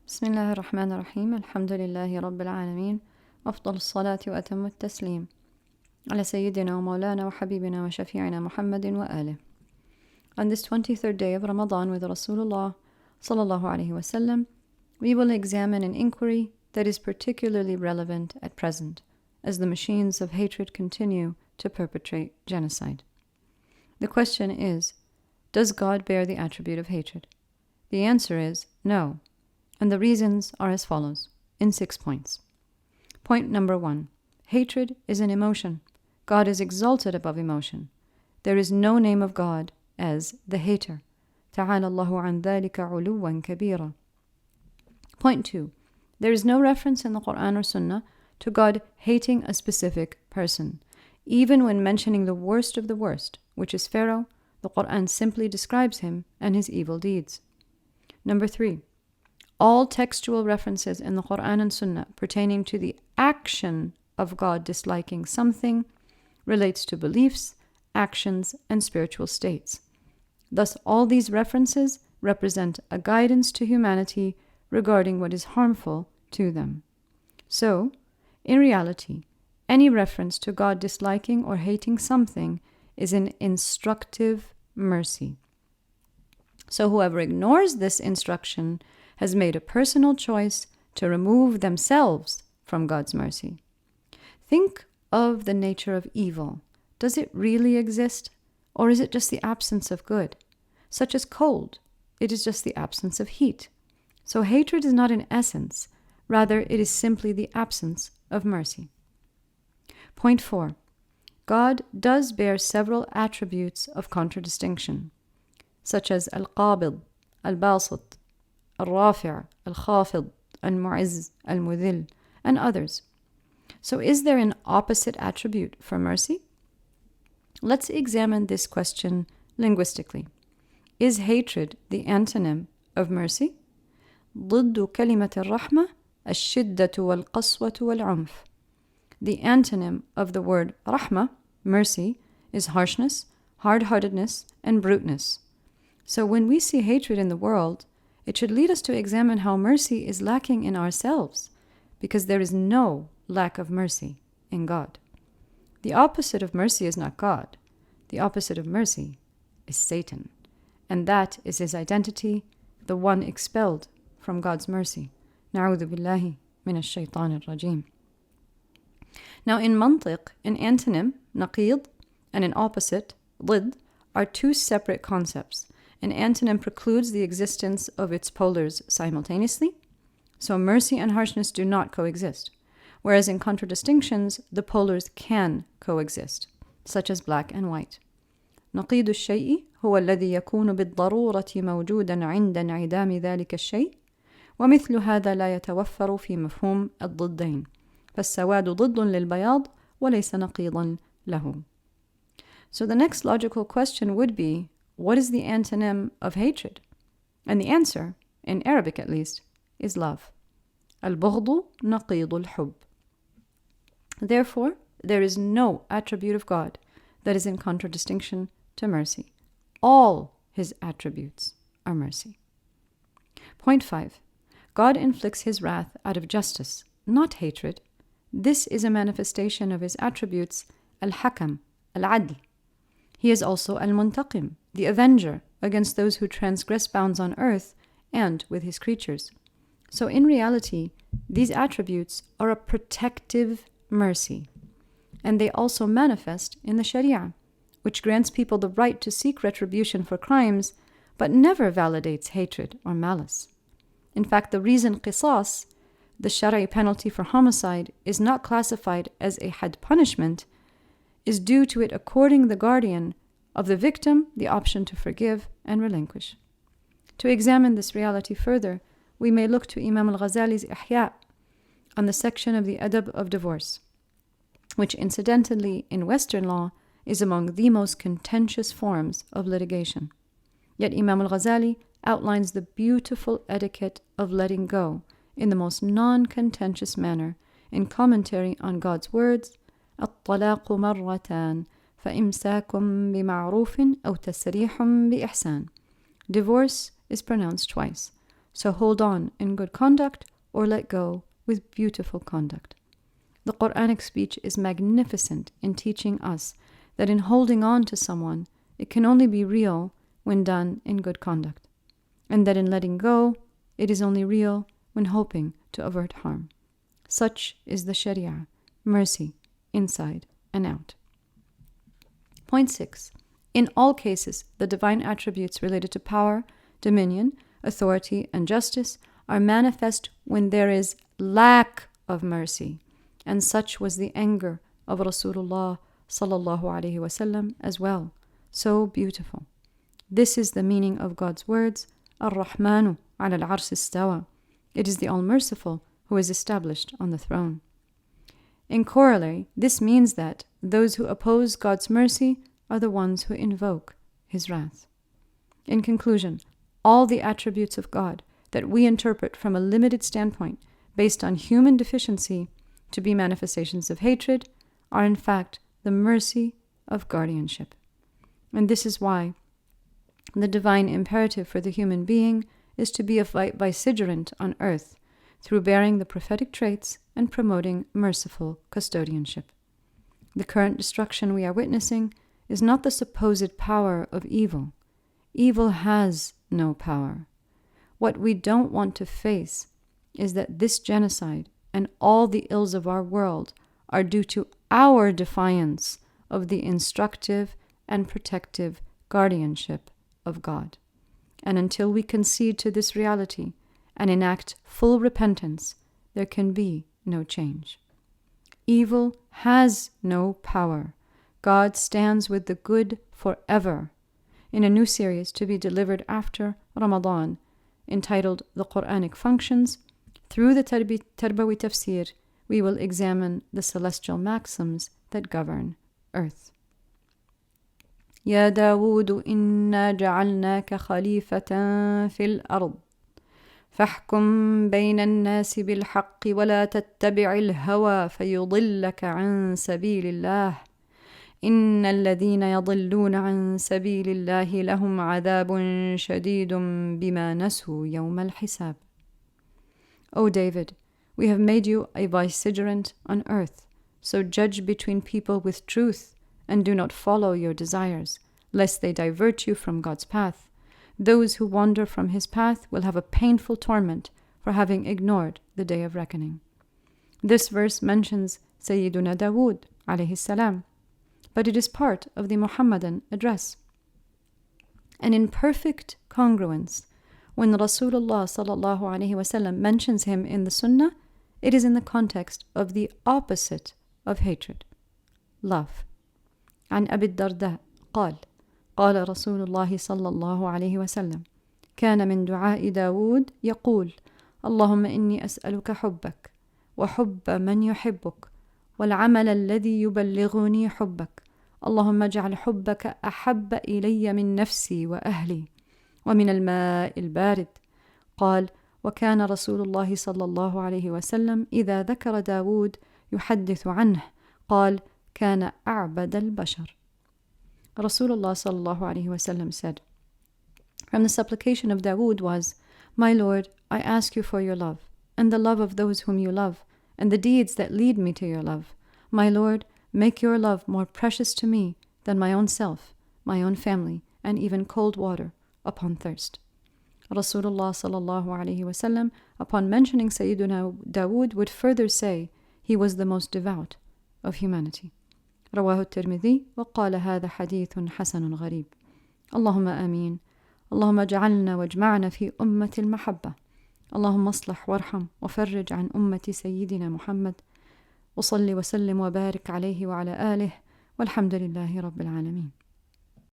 بسم الله الرحمن الرحيم الحمد لله رب العالمين أفضل الصلاة وأتم التسليم على سيدنا ومولانا وحبيبنا وشفيعنا محمد وآله. On this 23rd day of Ramadan with Rasulullah sallallahu alaihi wasallam, we will examine an inquiry that is particularly relevant at present as the machines of hatred continue to perpetrate genocide. The question is, does God bear the attribute of hatred? The answer is no. And the reasons are as follows, in 6 points. Point number 1. Hatred is an emotion. God is exalted above emotion. There is no name of God as the hater. تعالى الله عن ذلك علوا كبيرا. Point 2. There is no reference in the Quran or Sunnah to God hating a specific person. Even when mentioning the worst of the worst, which is Pharaoh, the Quran simply describes him and his evil deeds. Number 3. All textual references in the Quran and Sunnah pertaining to the action of God disliking something relates to beliefs, actions, and spiritual states. Thus, all these references represent a guidance to humanity regarding what is harmful to them. So, in reality, any reference to God disliking or hating something is an instructive mercy. So whoever ignores this instruction has made a personal choice to remove themselves from God's mercy. Think of the nature of evil. Does it really exist, or is it just the absence of good? Such as cold, it is just the absence of heat. So hatred is not an essence, rather it is simply the absence of mercy. Point 4. God does bear several attributes of contradistinction, such as al-qabid, al-basit, al-rafi', al-khafid, al-mu'izz, al-mudhill, and others. So is there an opposite attribute for mercy? Let's examine this question linguistically. Is hatred the antonym of mercy? ضد كلمة الرحمة الشدة والقسوة والعنف. The antonym of the word rahmah, mercy, is harshness, hard-heartedness, and bruteness. So when we see hatred in the world, it should lead us to examine how mercy is lacking in ourselves, because there is no lack of mercy in God. The opposite of mercy is not God. The opposite of mercy is Satan, and that is his identity, the one expelled from God's mercy. Na'udhu billahi min ash-shaytan ar-rajim. Now in mantiq, an antonym, naqid, and an opposite, ضد, are two separate concepts. An antonym precludes the existence of its polars simultaneously, so mercy and harshness do not coexist, whereas in contradistinctions, the polars can coexist, such as black and white. نقيض الشيء هو الذي يكون بالضرورة موجودا عند انعدام ذلك الشيء، ومثل هذا لا يتوفر في مفهوم الضدين، فالسواد ضد للبياض وليس نقيضا له. So the next logical question would be, what is the antonym of hatred? And the answer, in Arabic at least, is love. البغض نقيض الحب. Therefore, there is no attribute of God that is in contradistinction to mercy. All his attributes are mercy. Point 5. God inflicts his wrath out of justice, not hatred. This is a manifestation of his attributes, al-hakam, al-adl. He is also al-muntaqim, the avenger against those who transgress bounds on earth and with his creatures. So in reality, these attributes are a protective mercy, and they also manifest in the Sharia, which grants people the right to seek retribution for crimes, but never validates hatred or malice. In fact, the reason qisas, the Shari penalty for homicide, is not classified as a had punishment is due to it according the guardian of the victim the option to forgive and relinquish. To examine this reality further, we may look to Imam al-Ghazali's Ihya on the section of the adab of divorce, which incidentally in Western law is among the most contentious forms of litigation. Yet Imam al-Ghazali outlines the beautiful etiquette of letting go in the most non-contentious manner in commentary on God's words, الطلاق مرتان فإمساك بمعروف أو تسريح بإحسان. Divorce is pronounced twice, So hold on in good conduct or let go with beautiful conduct. The Quranic speech is magnificent in teaching us that in holding on to someone, it can only be real when done in good conduct, and that in letting go, it is only real when hoping to avert harm. Such is the Sharia, mercy, inside and out. Point 6. In all cases, the divine attributes related to power, dominion, authority, and justice are manifest when there is lack of mercy, and such was the anger of Rasulullah sallallahu alaihi wasallam as well. So beautiful. This is the meaning of God's words, Ar-Rahmanu ala al-Arsh istawa. It is the All-Merciful who is established on the throne. In corollary, this means that those who oppose God's mercy are the ones who invoke His wrath. In conclusion, all the attributes of God that we interpret from a limited standpoint based on human deficiency to be manifestations of hatred are in fact the mercy of guardianship. And this is why the divine imperative for the human being is to be a vicegerent on earth through bearing the prophetic traits and promoting merciful custodianship. The current destruction we are witnessing is not the supposed power of evil. Evil has no power. What we don't want to face is that this genocide and all the ills of our world are due to our defiance of the instructive and protective guardianship of God. And until we concede to this reality and enact full repentance, there can be no change. Evil has no power. God stands with the good forever. In a new series to be delivered after Ramadan, entitled The Quranic Functions, through the Tarbawi Tafsir, we will examine the celestial maxims that govern earth. يا داود إنا جعلناك خليفة في الأرض فاحكم بين الناس بالحق ولا تتبع الهوى فيضلك عن سبيل الله إن الذين يضلون عن سبيل الله لهم عذاب شديد بما نسوا يوم الحساب. O David, we have made you a vicegerent on earth, so judge between people with truth and do not follow your desires, lest they divert you from God's path. Those who wander from His path will have a painful torment for having ignored the day of reckoning. This verse mentions Sayyiduna Dawood alayhi salam, but it is part of the Muhammadan address. And in perfect congruence, when Rasulullah sallallahu alaihi wasallam mentions him in the Sunnah, it is in the context of the opposite of hatred, love. عن أبي الدرداء قال قال رسول الله صلى الله عليه وسلم كان من دعاء داود يقول اللهم إني أسألك حبك وحب من يحبك والعمل الذي يبلغني حبك اللهم اجعل حبك أحب إلي من نفسي وأهلي ومن الماء البارد. قال وكان رسول الله صلى الله عليه وسلم إذا ذكر داود يحدث عنه قال كان أعبد البشر. Rasulullah sallallahu alaihi wasallam said, from the supplication of Dawood was, My Lord, I ask you for your love, and the love of those whom you love, and the deeds that lead me to your love. My Lord, make your love more precious to me than my own self, my own family, and even cold water upon thirst. Rasulullah sallallahu alaihi wasallam, upon mentioning Sayyiduna Dawood, would further say he was the most devout of humanity. رواه الترمذي وقال هذا حديث حسن غريب. اللهم آمين. اللهم اجعلنا واجمعنا في أمة المحبة. اللهم اصلح وارحم وفرج عن أمة سيدنا محمد وصل وسلم وبارك عليه وعلى آله والحمد لله رب العالمين.